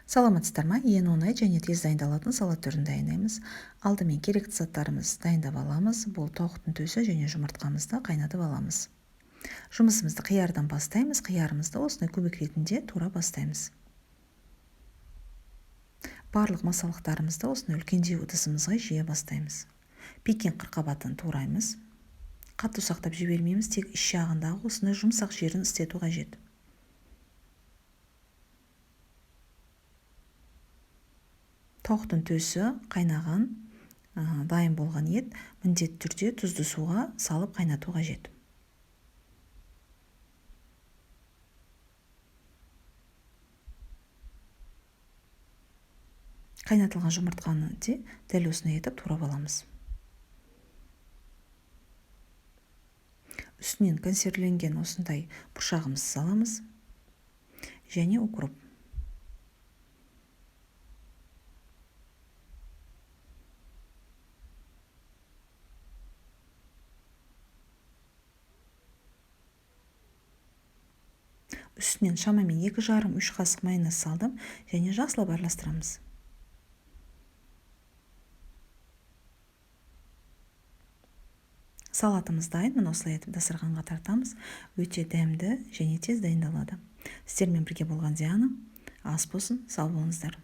Саламатсыздар ма? Ең оңай және тез дайындалатын салат түрін дайындаймыз. Алдымен керекті заттарымыз дайындап аламыз. Бұл тоқтың төсі және жұмыртқамызды қайнатып аламыз. Жұмысымызды қиярдан бастаймыз. Қиярымызды осындай көбік ретінде тура бастаймыз. Барлық масалықтарымызды осындай үлкендеу ыдысымызға жия бастаймыз. Пекин қырыққабатын тураймыз. Қатты ұсақтап жібермейміз, тек іш жағындағы осындай жұмсақ жерін істету қажет. Тоқтың төсі қайнаған, дайын болған ет міндетті түрде тұзды суға салып қайнату қажет. Қайнатылған жұмыртқаны де дәл осындай етіп турап аламыз. Үстінен консервіленген осындай бұршағымызды саламыз және укроп. Үстінен шамамен 2,5-3 қасық майонез салдым және жақсылап араластырамыз. Салатымыз дайын, міне осылай етіп дастарханға тартамыз. Өте дәмді және тез дайындалады. Сіздермен бірге болған Диана. Ас болсын, сау болыңыздар.